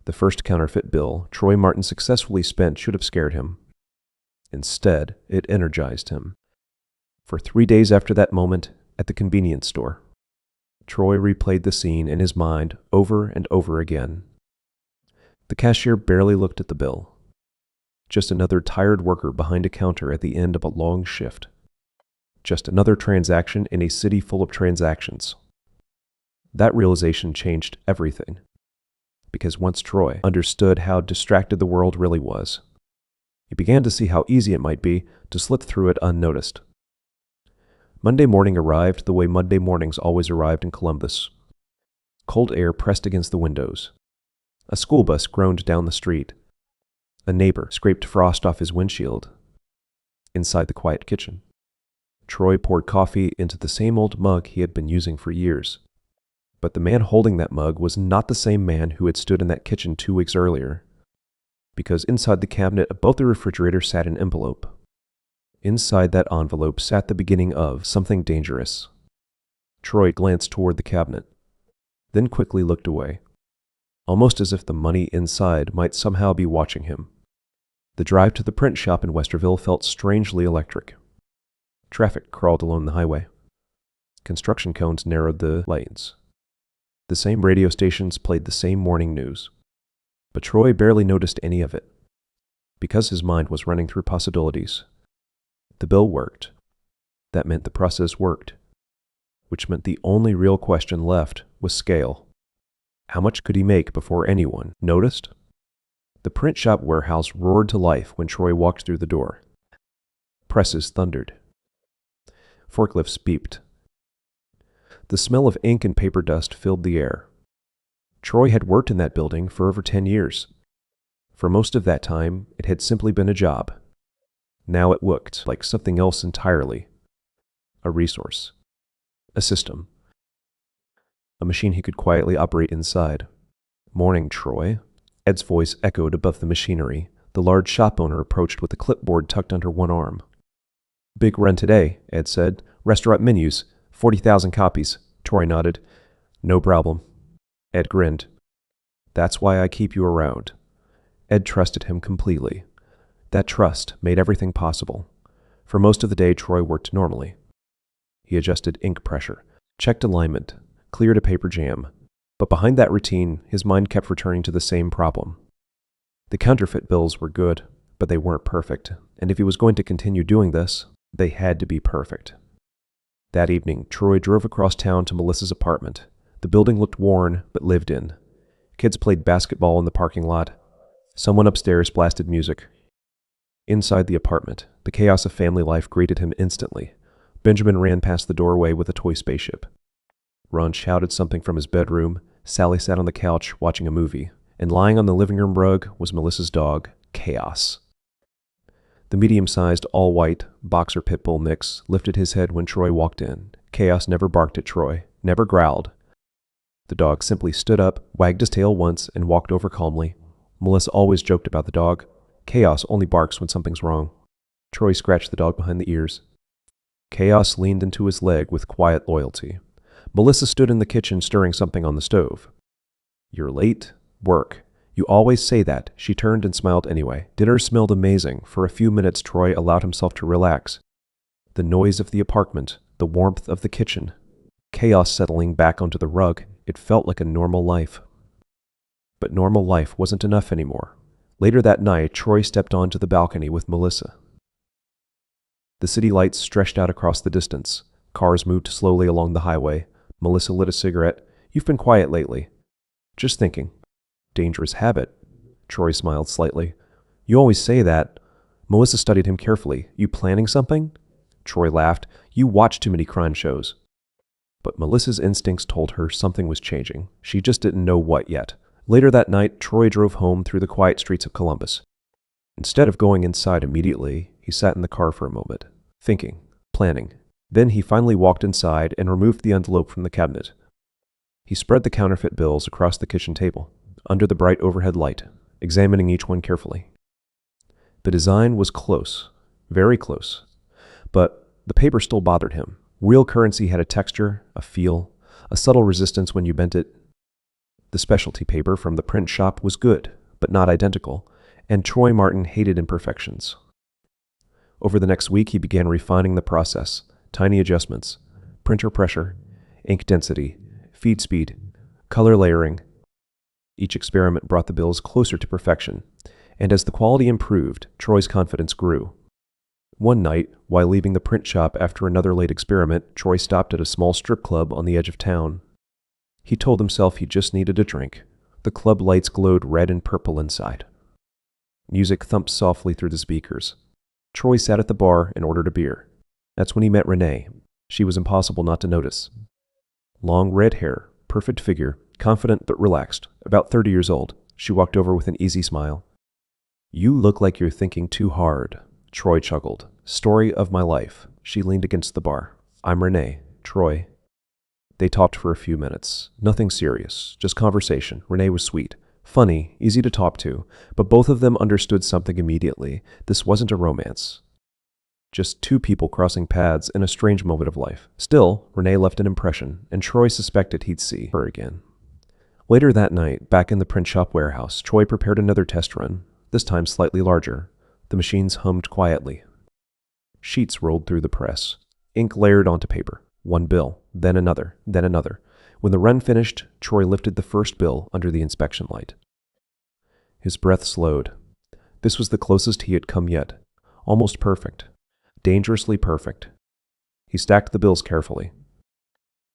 The first counterfeit bill Troy Martin successfully spent should have scared him. Instead, it energized him. For 3 days after that moment, at the convenience store, Troy replayed the scene in his mind over and over again. The cashier barely looked at the bill. Just another tired worker behind a counter at the end of a long shift. Just another transaction in a city full of transactions. That realization changed everything. Because once Troy understood how distracted the world really was, he began to see how easy it might be to slip through it unnoticed. Monday morning arrived the way Monday mornings always arrived in Columbus. Cold air pressed against the windows. A school bus groaned down the street. A neighbor scraped frost off his windshield. Inside the quiet kitchen, Troy poured coffee into the same old mug he had been using for years. But the man holding that mug was not the same man who had stood in that kitchen 2 weeks earlier, because inside the cabinet above the refrigerator sat an envelope. Inside that envelope sat the beginning of something dangerous. Troy glanced toward the cabinet, then quickly looked away, almost as if the money inside might somehow be watching him. The drive to the print shop in Westerville felt strangely electric. Traffic crawled along the highway. Construction cones narrowed the lanes. The same radio stations played the same morning news. But Troy barely noticed any of it, because his mind was running through possibilities. The bill worked. That meant the process worked, which meant the only real question left was scale. How much could he make before anyone noticed? The print shop warehouse roared to life when Troy walked through the door. Presses thundered. Forklifts beeped. The smell of ink and paper dust filled the air. Troy had worked in that building for over 10 years. For most of that time, it had simply been a job. Now it looked like something else entirely. A resource. A system. A machine he could quietly operate inside. "Morning, Troy." Ed's voice echoed above the machinery. The large shop owner approached with a clipboard tucked under one arm. "Big run today," Ed said. "Restaurant menus. 40,000 copies." Troy nodded. "No problem." Ed grinned. "That's why I keep you around." Ed trusted him completely. That trust made everything possible. For most of the day, Troy worked normally. He adjusted ink pressure, checked alignment, cleared a paper jam. But behind that routine, his mind kept returning to the same problem. The counterfeit bills were good, but they weren't perfect. And if he was going to continue doing this, they had to be perfect. That evening, Troy drove across town to Melissa's apartment. The building looked worn, but lived in. Kids played basketball in the parking lot. Someone upstairs blasted music. Inside the apartment, the chaos of family life greeted him instantly. Benjamin ran past the doorway with a toy spaceship. Ron shouted something from his bedroom. Sally sat on the couch watching a movie. And lying on the living room rug was Melissa's dog, Chaos. The medium-sized, all-white, boxer pit bull mix lifted his head when Troy walked in. Chaos never barked at Troy, never growled. The dog simply stood up, wagged his tail once, and walked over calmly. Melissa always joked about the dog. Chaos only barks when something's wrong. Troy scratched the dog behind the ears. Chaos leaned into his leg with quiet loyalty. Melissa stood in the kitchen stirring something on the stove. "You're late? Work. You always say that." She turned and smiled anyway. Dinner smelled amazing. For a few minutes, Troy allowed himself to relax. The noise of the apartment, the warmth of the kitchen, Chaos settling back onto the rug, it felt like a normal life. But normal life wasn't enough anymore. Later that night, Troy stepped onto the balcony with Melissa. The city lights stretched out across the distance. Cars moved slowly along the highway. Melissa lit a cigarette. "You've been quiet lately." "Just thinking." "Dangerous habit." Troy smiled slightly. "You always say that." Melissa studied him carefully. "You planning something?" Troy laughed. "You watch too many crime shows." But Melissa's instincts told her something was changing. She just didn't know what yet. Later that night, Troy drove home through the quiet streets of Columbus. Instead of going inside immediately, he sat in the car for a moment, thinking, planning. Then he finally walked inside and removed the envelope from the cabinet. He spread the counterfeit bills across the kitchen table, under the bright overhead light, examining each one carefully. The design was close, very close, but the paper still bothered him. Real currency had a texture, a feel, a subtle resistance when you bent it. The specialty paper from the print shop was good, but not identical, and Troy Martin hated imperfections. Over the next week, he began refining the process, tiny adjustments, printer pressure, ink density, feed speed, color layering. Each experiment brought the bills closer to perfection, and as the quality improved, Troy's confidence grew. One night, while leaving the print shop after another late experiment, Troy stopped at a small strip club on the edge of town. He told himself he just needed a drink. The club lights glowed red and purple inside. Music thumped softly through the speakers. Troy sat at the bar and ordered a beer. That's when he met Renee. She was impossible not to notice. Long red hair, perfect figure, confident but relaxed, about 30 years old. She walked over with an easy smile. "You look like you're thinking too hard," Troy chuckled. "Story of my life." She leaned against the bar. "I'm Renee. Troy." They talked for a few minutes. Nothing serious, just conversation. Renee was sweet, funny, easy to talk to, but both of them understood something immediately. This wasn't a romance. Just two people crossing paths in a strange moment of life. Still, Renee left an impression, and Troy suspected he'd see her again. Later that night, back in the print shop warehouse, Troy prepared another test run, this time slightly larger. The machines hummed quietly. Sheets rolled through the press. Ink layered onto paper. One bill, then another, then another. When the run finished, Troy lifted the first bill under the inspection light. His breath slowed. This was the closest he had come yet. Almost perfect. Dangerously perfect. He stacked the bills carefully.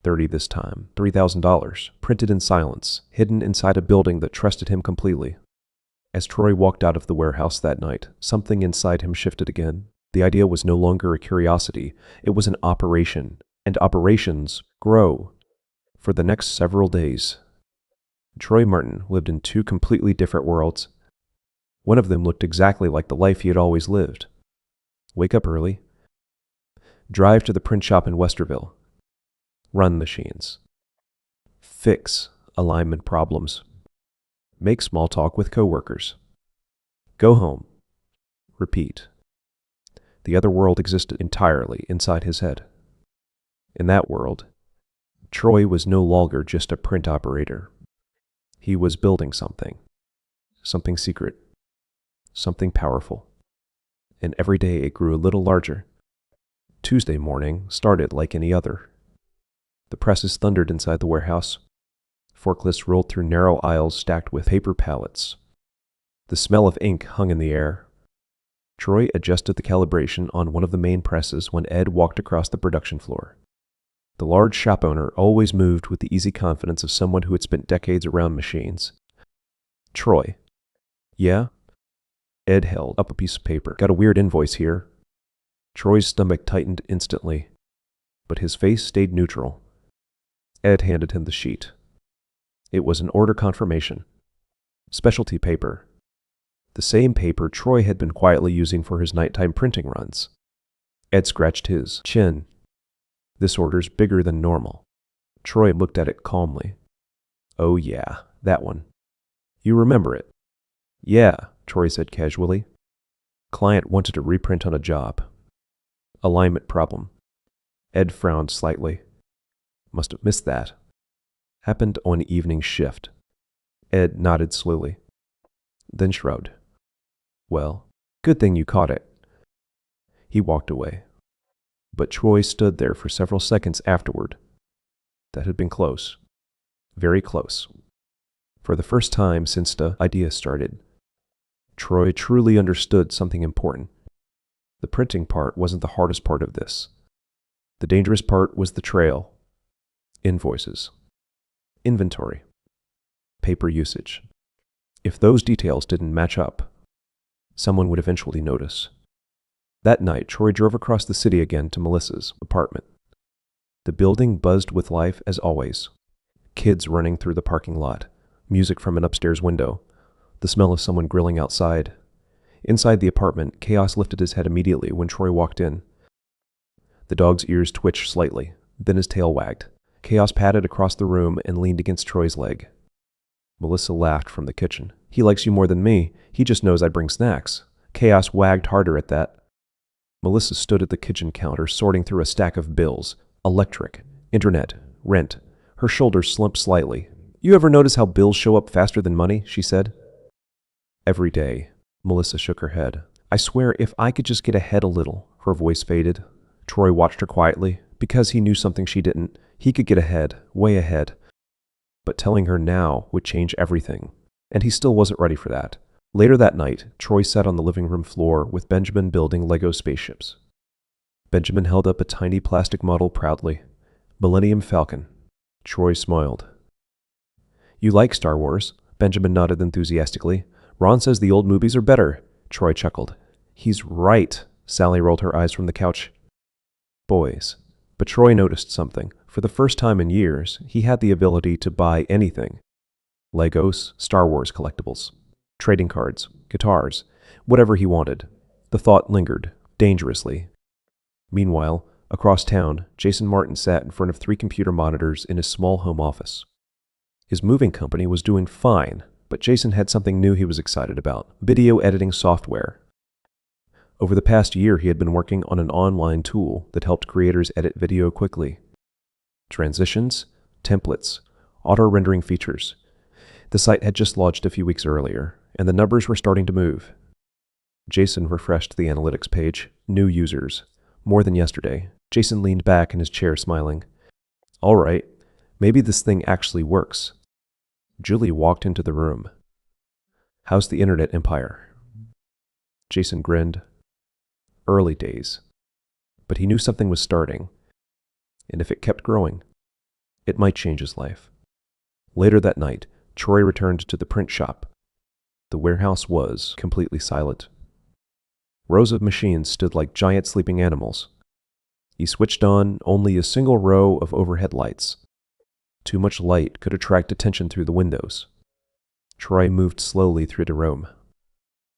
30 this time, $3,000, printed in silence, hidden inside a building that trusted him completely. As Troy walked out of the warehouse that night, something inside him shifted again. The idea was no longer a curiosity, it was an operation, and operations grow. For the next several days, Troy Martin lived in two completely different worlds. One of them looked exactly like the life he had always lived. Wake up early, drive to the print shop in Westerville, run machines, fix alignment problems, make small talk with coworkers, go home, repeat. The other world existed entirely inside his head. In that world, Troy was no longer just a print operator. He was building something secret, something powerful. And every day it grew a little larger. Tuesday morning started like any other. The presses thundered inside the warehouse. Forklifts rolled through narrow aisles stacked with paper pallets. The smell of ink hung in the air. Troy adjusted the calibration on one of the main presses when Ed walked across the production floor. The large shop owner always moved with the easy confidence of someone who had spent decades around machines. "Troy." "Yeah?" Ed held up a piece of paper. "Got a weird invoice here." Troy's stomach tightened instantly, but his face stayed neutral. Ed handed him the sheet. It was an order confirmation. Specialty paper. The same paper Troy had been quietly using for his nighttime printing runs. Ed scratched his chin. "This order's bigger than normal." Troy looked at it calmly. "Oh yeah, that one. You remember it?" "Yeah," Troy said casually. "Client wanted to reprint on a job. Alignment problem." Ed frowned slightly. "Must have missed that. Happened on evening shift." Ed nodded slowly, then shrugged. "Well, good thing you caught it." He walked away. But Troy stood there for several seconds afterward. That had been close. Very close. For the first time since the idea started, Troy truly understood something important. The printing part wasn't the hardest part of this. The dangerous part was the trail. Invoices. Inventory. Paper usage. If those details didn't match up, someone would eventually notice. That night, Troy drove across the city again to Melissa's apartment. The building buzzed with life as always. Kids running through the parking lot, music from an upstairs window, the smell of someone grilling outside. Inside the apartment, Chaos lifted his head immediately when Troy walked in. The dog's ears twitched slightly, then his tail wagged. Chaos padded across the room and leaned against Troy's leg. Melissa laughed from the kitchen. "He likes you more than me. He just knows I bring snacks." Chaos wagged harder at that. Melissa stood at the kitchen counter, sorting through a stack of bills. Electric, internet, rent. Her shoulders slumped slightly. You ever notice how bills show up faster than money? She said. Every day. Melissa shook her head. I swear, if I could just get ahead a little. Her voice faded. Troy watched her quietly. Because he knew something she didn't. He could get ahead, way ahead. But telling her now would change everything. And he still wasn't ready for that. Later that night, Troy sat on the living room floor with Benjamin building Lego spaceships. Benjamin held up a tiny plastic model proudly. Millennium Falcon. Troy smiled. You like Star Wars? Benjamin nodded enthusiastically. Ron says the old movies are better. Troy chuckled. He's right. Sally rolled her eyes from the couch. Boys. But Troy noticed something. For the first time in years, he had the ability to buy anything. Legos, Star Wars collectibles, trading cards, guitars, whatever he wanted. The thought lingered, dangerously. Meanwhile, across town, Jason Martin sat in front of 3 computer monitors in his small home office. His moving company was doing fine, but Jason had something new he was excited about: video editing software. Over the past year, he had been working on an online tool that helped creators edit video quickly. Transitions, templates, auto-rendering features. The site had just launched a few weeks earlier, and the numbers were starting to move. Jason refreshed the analytics page. New users. More than yesterday. Jason leaned back in his chair, smiling. All right, maybe this thing actually works. Julie walked into the room. How's the internet empire? Jason grinned. Early days. But he knew something was starting. And if it kept growing, it might change his life. Later that night, Troy returned to the print shop. The warehouse was completely silent. Rows of machines stood like giant sleeping animals. He switched on only a single row of overhead lights. Too much light could attract attention through the windows. Troy moved slowly through the room,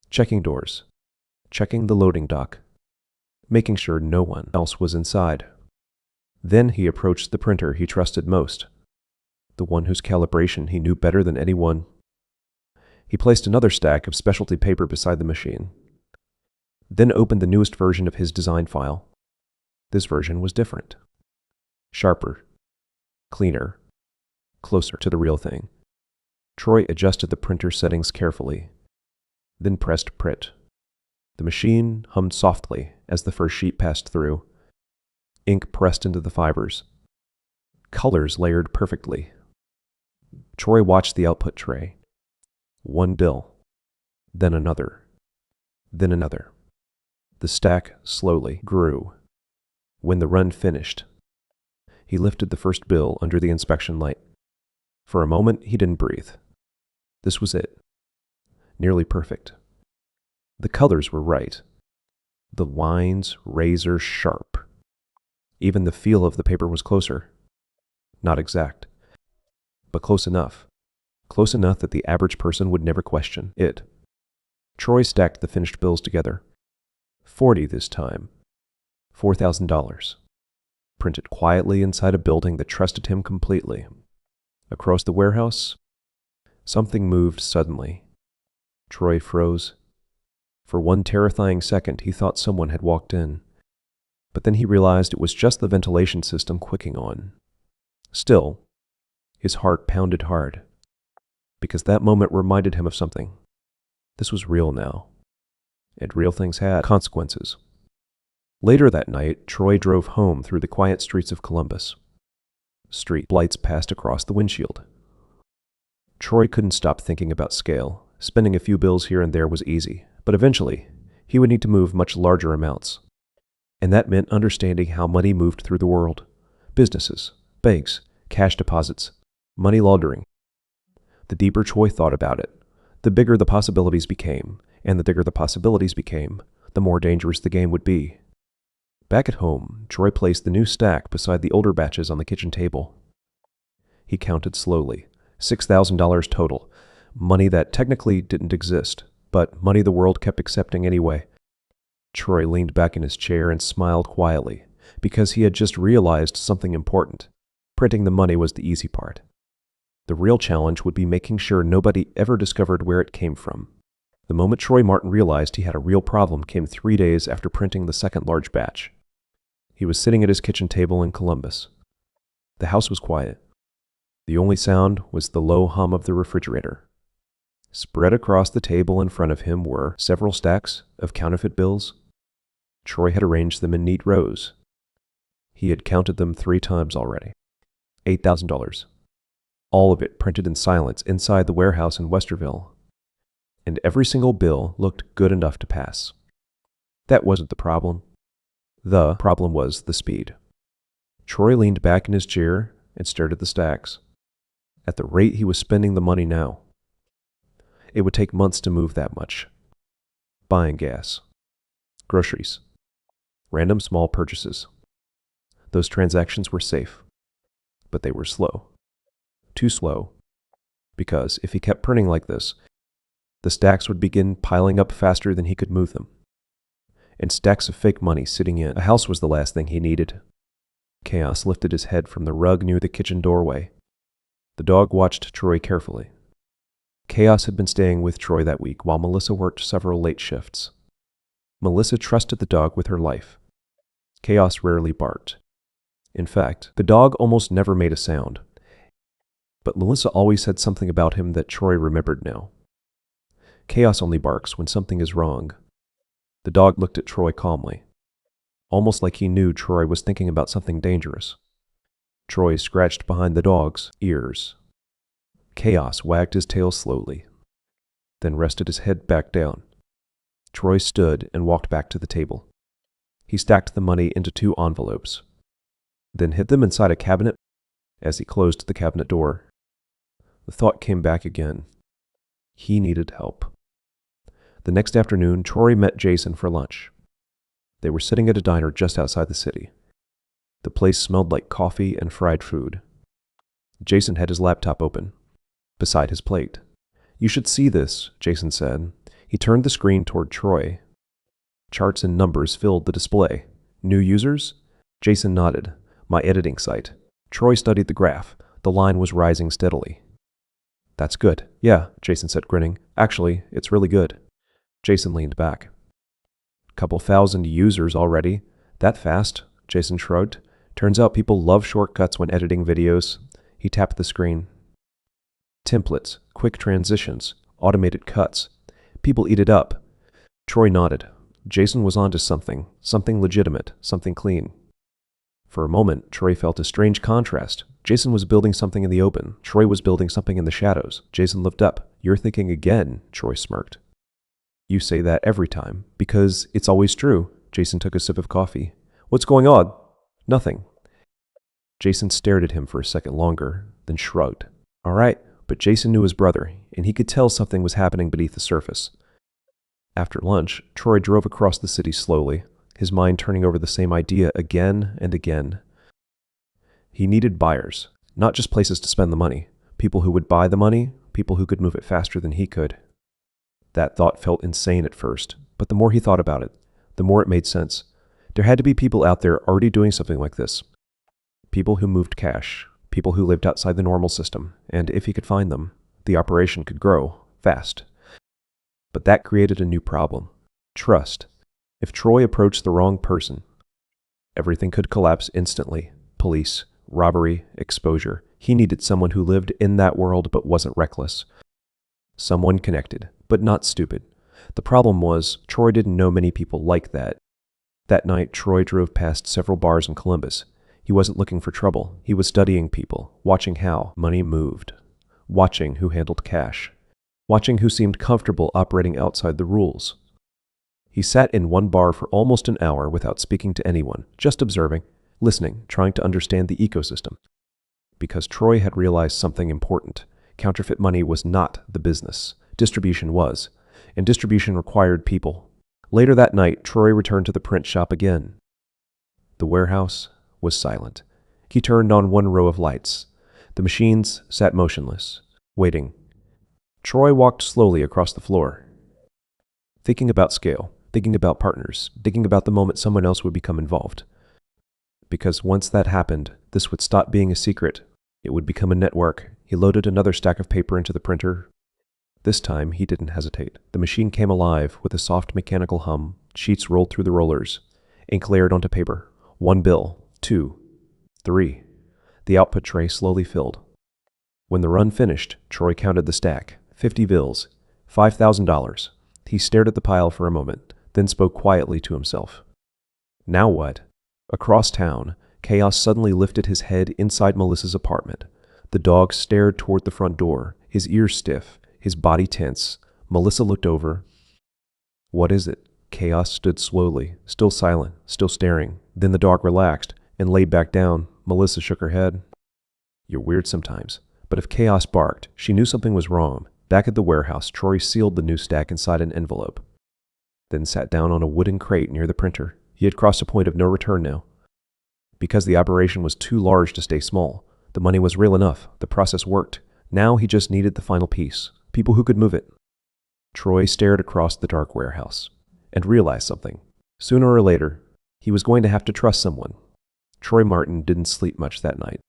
checking doors, checking the loading dock, making sure no one else was inside. Then he approached the printer he trusted most, the one whose calibration he knew better than anyone. He placed another stack of specialty paper beside the machine, then opened the newest version of his design file. This version was different. Sharper, cleaner, closer to the real thing. Troy adjusted the printer settings carefully, then pressed print. The machine hummed softly as the first sheet passed through. Ink pressed into the fibers. Colors layered perfectly. Troy watched the output tray. One bill, then another, then another. The stack slowly grew. When the run finished, he lifted the first bill under the inspection light. For a moment, he didn't breathe. This was it. Nearly perfect. The colors were right. The lines razor sharp. Even the feel of the paper was closer. Not exact, but close enough. Close enough that the average person would never question it. Troy stacked the finished bills together. 40 this time. $4,000. Printed quietly inside a building that trusted him completely. Across the warehouse, something moved suddenly. Troy froze. For one terrifying second, he thought someone had walked in. But then he realized it was just the ventilation system clicking on. Still, his heart pounded hard, because that moment reminded him of something. This was real now, and real things had consequences. Later that night, Troy drove home through the quiet streets of Columbus. Street lights passed across the windshield. Troy couldn't stop thinking about scale. Spending a few bills here and there was easy, but eventually, he would need to move much larger amounts. And that meant understanding how money moved through the world. Businesses, banks, cash deposits, money laundering. The deeper Troy thought about it, the bigger the possibilities became, and the bigger the possibilities became, the more dangerous the game would be. Back at home, Troy placed the new stack beside the older batches on the kitchen table. He counted slowly. $6,000 total. Money that technically didn't exist, but money the world kept accepting anyway. Troy leaned back in his chair and smiled quietly, because he had just realized something important. Printing the money was the easy part. The real challenge would be making sure nobody ever discovered where it came from. The moment Troy Martin realized he had a real problem came 3 days after printing the second large batch. He was sitting at his kitchen table in Columbus. The house was quiet. The only sound was the low hum of the refrigerator. Spread across the table in front of him were several stacks of counterfeit bills. Troy had arranged them in neat rows. He had counted them 3 times already. $8,000. All of it printed in silence inside the warehouse in Westerville. And every single bill looked good enough to pass. That wasn't the problem. The problem was the speed. Troy leaned back in his chair and stared at the stacks. At the rate he was spending the money now, it would take months to move that much. Buying gas, groceries, random small purchases. Those transactions were safe, but they were slow. Too slow, because if he kept printing like this, the stacks would begin piling up faster than he could move them. And stacks of fake money sitting in a house was the last thing he needed. Chaos lifted his head from the rug near the kitchen doorway. The dog watched Troy carefully. Chaos had been staying with Troy that week while Melissa worked several late shifts. Melissa trusted the dog with her life. Chaos rarely barked. In fact, the dog almost never made a sound. But Melissa always said something about him that Troy remembered now. Chaos only barks when something is wrong. The dog looked at Troy calmly, almost like he knew Troy was thinking about something dangerous. Troy scratched behind the dog's ears. Chaos wagged his tail slowly, then rested his head back down. Troy stood and walked back to the table. He stacked the money into 2 envelopes, then hid them inside a cabinet. As he closed the cabinet door, the thought came back again. He needed help. The next afternoon, Troy met Jason for lunch. They were sitting at a diner just outside the city. The place smelled like coffee and fried food. Jason had his laptop open, beside his plate. "You should see this," Jason said. He turned the screen toward Troy. Charts and numbers filled the display. "New users?" Jason nodded. "My editing site." Troy studied the graph. The line was rising steadily. "That's good." "Yeah," Jason said, grinning. "Actually, it's really good." Jason leaned back. "Couple thousand users already. That fast?" Jason shrugged. "Turns out people love shortcuts when editing videos." He tapped the screen. "Templates, quick transitions, automated cuts. People eat it up." Troy nodded. Jason was onto something legitimate, something clean. For a moment, Troy felt a strange contrast. Jason was building something in the open. Troy was building something in the shadows. Jason looked up. "You're thinking again," Troy smirked. "You say that every time." "Because it's always true." Jason took a sip of coffee. "What's going on?" "Nothing." Jason stared at him for a second longer, then shrugged. "All right." But Jason knew his brother, and he could tell something was happening beneath the surface. After lunch, Troy drove across the city slowly, his mind turning over the same idea again and again. He needed buyers, not just places to spend the money, people who would buy the money, people who could move it faster than he could. That thought felt insane at first, but the more he thought about it, the more it made sense. There had to be people out there already doing something like this. People who moved cash, people who lived outside the normal system, and if he could find them, the operation could grow fast. But that created a new problem: trust. If Troy approached the wrong person, everything could collapse instantly. Police, robbery, exposure. He needed someone who lived in that world but wasn't reckless. Someone connected, but not stupid. The problem was, Troy didn't know many people like that. That night, Troy drove past several bars in Columbus. He wasn't looking for trouble. He was studying people, watching how money moved, watching who handled cash, watching who seemed comfortable operating outside the rules. He sat in one bar for almost an hour without speaking to anyone, just observing, listening, trying to understand the ecosystem. Because Troy had realized something important. Counterfeit money was not the business. Distribution was, and distribution required people. Later that night, Troy returned to the print shop again. The warehouse was silent. He turned on one row of lights. The machines sat motionless, waiting. Troy walked slowly across the floor, thinking about scale, thinking about partners, thinking about the moment someone else would become involved. Because once that happened, this would stop being a secret. It would become a network. He loaded another stack of paper into the printer. This time, he didn't hesitate. The machine came alive with a soft mechanical hum. Sheets rolled through the rollers. Ink layered onto paper. 1 bill, 2, 3. The output tray slowly filled. When the run finished, Troy counted the stack. 50 bills. $5,000. He stared at the pile for a moment, then spoke quietly to himself. Now what? Across town, Chaos suddenly lifted his head inside Melissa's apartment. The dog stared toward the front door, his ears stiff, his body tense. Melissa looked over. What is it? Chaos stood slowly, still silent, still staring. Then the dog relaxed and laid back down. Melissa shook her head. You're weird sometimes. But if Chaos barked, she knew something was wrong. Back at the warehouse, Troy sealed the new stack inside an envelope, then sat down on a wooden crate near the printer. He had crossed a point of no return now. Because the operation was too large to stay small. The money was real enough. The process worked. Now he just needed the final piece. People who could move it. Troy stared across the dark warehouse and realized something. Sooner or later, he was going to have to trust someone. Troy Martin didn't sleep much that night.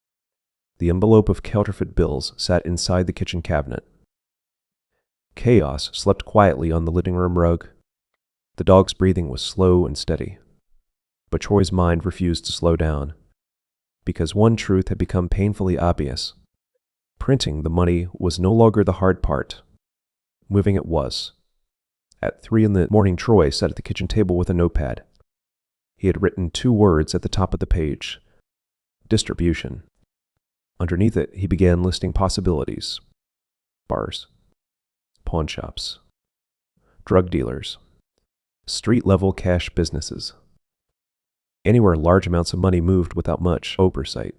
The envelope of counterfeit bills sat inside the kitchen cabinet. Chaos slept quietly on the living room rug. The dog's breathing was slow and steady. But Troy's mind refused to slow down, because one truth had become painfully obvious. Printing the money was no longer the hard part. Moving it was. At 3 a.m, Troy sat at the kitchen table with a notepad. He had written 2 words at the top of the page. Distribution. Underneath it, he began listing possibilities. Bars. Pawn shops. Drug dealers. Street-level cash businesses. Anywhere large amounts of money moved without much oversight.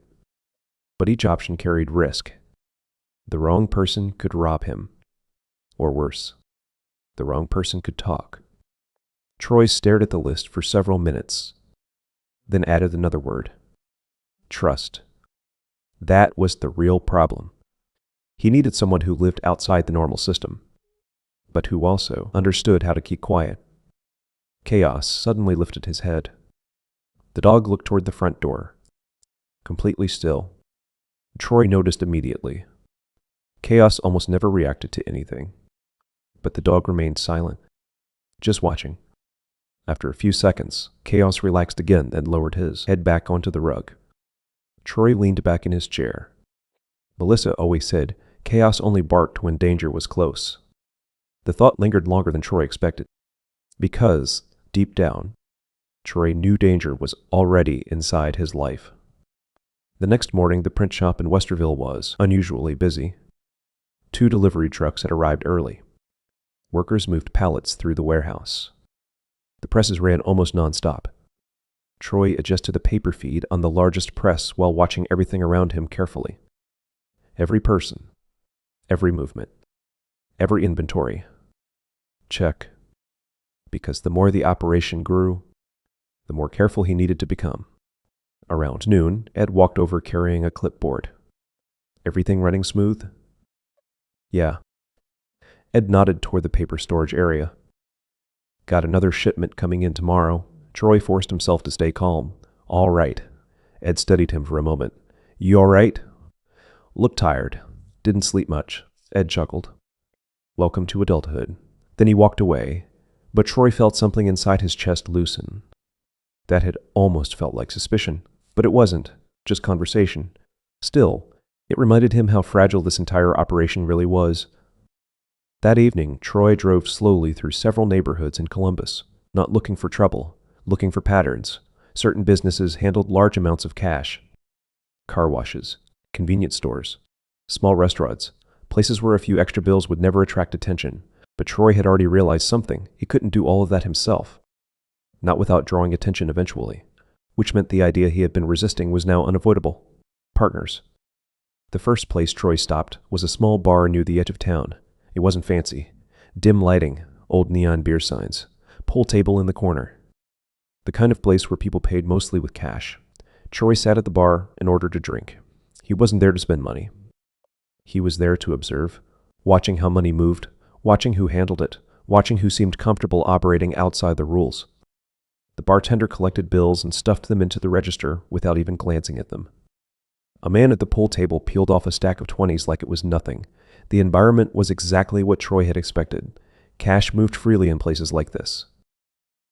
But each option carried risk. The wrong person could rob him. Or worse, the wrong person could talk. Troy stared at the list for several minutes, then added another word. Trust. That was the real problem. He needed someone who lived outside the normal system, but who also understood how to keep quiet. Chaos suddenly lifted his head. The dog looked toward the front door. Completely still. Troy noticed immediately. Chaos almost never reacted to anything. But the dog remained silent, just watching. After a few seconds, Chaos relaxed again and lowered his head back onto the rug. Troy leaned back in his chair. Melissa always said Chaos only barked when danger was close. The thought lingered longer than Troy expected, because, deep down, Troy knew danger was already inside his life. The next morning, the print shop in Westerville was unusually busy. 2 delivery trucks had arrived early. Workers moved pallets through the warehouse. The presses ran almost nonstop. Troy adjusted a paper feed on the largest press while watching everything around him carefully. Every person, every movement, every inventory. Check. Because the more the operation grew, the more careful he needed to become. Around noon, Ed walked over carrying a clipboard. Everything running smooth? Yeah. Ed nodded toward the paper storage area. Got another shipment coming in tomorrow. Troy forced himself to stay calm. All right. Ed studied him for a moment. You all right? Looked tired. Didn't sleep much. Ed chuckled. Welcome to adulthood. Then he walked away, but Troy felt something inside his chest loosen. That had almost felt like suspicion, but it wasn't, just conversation. Still, it reminded him how fragile this entire operation really was. That evening, Troy drove slowly through several neighborhoods in Columbus, not looking for trouble, looking for patterns. Certain businesses handled large amounts of cash. Car washes, convenience stores, small restaurants, places where a few extra bills would never attract attention. But Troy had already realized something. He couldn't do all of that himself. Not without drawing attention eventually, which meant the idea he had been resisting was now unavoidable. Partners. The first place Troy stopped was a small bar near the edge of town. It wasn't fancy. Dim lighting, old neon beer signs, pool table in the corner. The kind of place where people paid mostly with cash. Troy sat at the bar and ordered a drink. He wasn't there to spend money. He was there to observe, watching how money moved, watching who handled it, watching who seemed comfortable operating outside the rules. The bartender collected bills and stuffed them into the register without even glancing at them. A man at the pool table peeled off a stack of 20s like it was nothing. The environment was exactly what Troy had expected. Cash moved freely in places like this.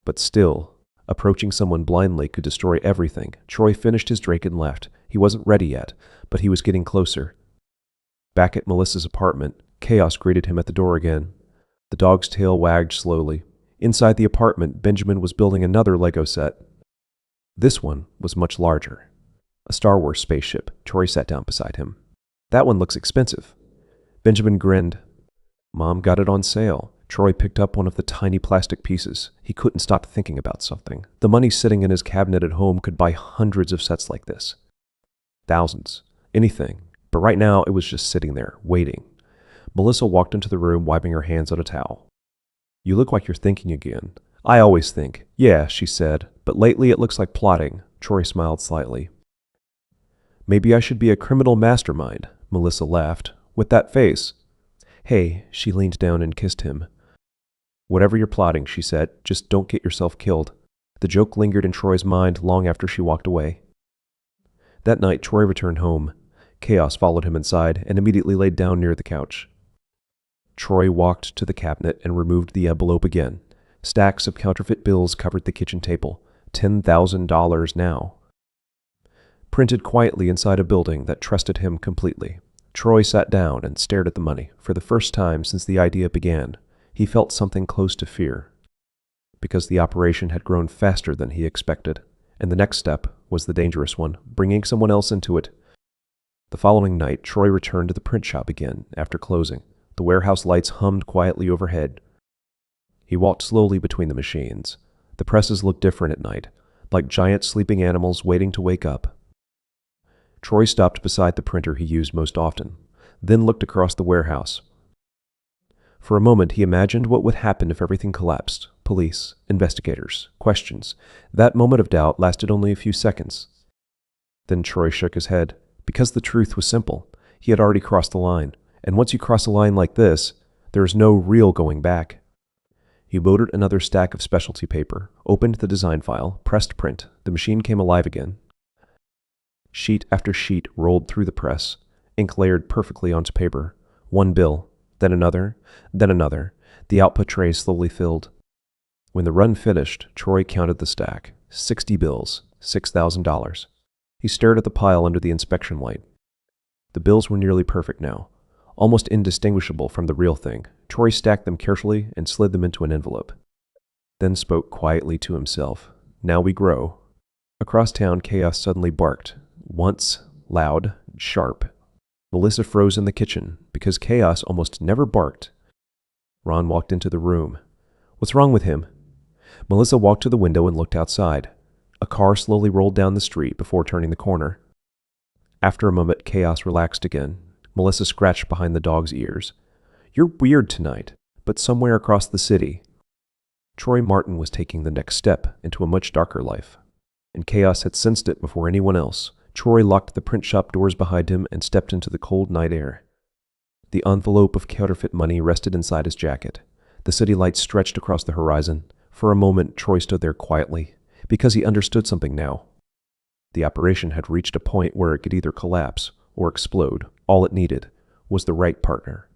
But still, approaching someone blindly could destroy everything. Troy finished his drink and left. He wasn't ready yet, but he was getting closer. Back at Melissa's apartment, chaos greeted him at the door again. The dog's tail wagged slowly. Inside the apartment, Benjamin was building another Lego set. This one was much larger. A Star Wars spaceship. Troy sat down beside him. That one looks expensive. Benjamin grinned. Mom got it on sale. Troy picked up one of the tiny plastic pieces. He couldn't stop thinking about something. The money sitting in his cabinet at home could buy hundreds of sets like this. Thousands. Anything. But right now, it was just sitting there, waiting. Melissa walked into the room, wiping her hands on a towel. You look like you're thinking again. I always think. Yeah, she said, but lately it looks like plotting. Troy smiled slightly. Maybe I should be a criminal mastermind, Melissa laughed. With that face. Hey, she leaned down and kissed him. Whatever you're plotting, she said, just don't get yourself killed. The joke lingered in Troy's mind long after she walked away. That night, Troy returned home. Chaos followed him inside and immediately laid down near the couch. Troy walked to the cabinet and removed the envelope again. Stacks of counterfeit bills covered the kitchen table. $10,000 now. Printed quietly inside a building that trusted him completely. Troy sat down and stared at the money. For the first time since the idea began, he felt something close to fear. Because the operation had grown faster than he expected, and the next step was the dangerous one, bringing someone else into it. The following night, Troy returned to the print shop again after closing. The warehouse lights hummed quietly overhead. He walked slowly between the machines. The presses looked different at night, like giant sleeping animals waiting to wake up. Troy stopped beside the printer he used most often, then looked across the warehouse. For a moment, he imagined what would happen if everything collapsed. Police, investigators, questions. That moment of doubt lasted only a few seconds. Then Troy shook his head. Because the truth was simple, he had already crossed the line. And once you cross a line like this, there is no real going back. He loaded another stack of specialty paper, opened the design file, pressed print. The machine came alive again. Sheet after sheet rolled through the press, ink layered perfectly onto paper. One bill, then another, then another. The output tray slowly filled. When the run finished, Troy counted the stack. 60 bills, $6,000. He stared at the pile under the inspection light. The bills were nearly perfect now, almost indistinguishable from the real thing. Troy stacked them carefully and slid them into an envelope. Then spoke quietly to himself. Now we grow. Across town, chaos suddenly barked. Once, loud, sharp. Melissa froze in the kitchen, because chaos almost never barked. Ron walked into the room. What's wrong with him? Melissa walked to the window and looked outside. A car slowly rolled down the street before turning the corner. After a moment, chaos relaxed again. Melissa scratched behind the dog's ears. You're weird tonight, but somewhere across the city. Troy Martin was taking the next step into a much darker life, and chaos had sensed it before anyone else. Troy locked the print shop doors behind him and stepped into the cold night air. The envelope of counterfeit money rested inside his jacket. The city lights stretched across the horizon. For a moment, Troy stood there quietly, because he understood something now. The operation had reached a point where it could either collapse or explode. All it needed was the right partner.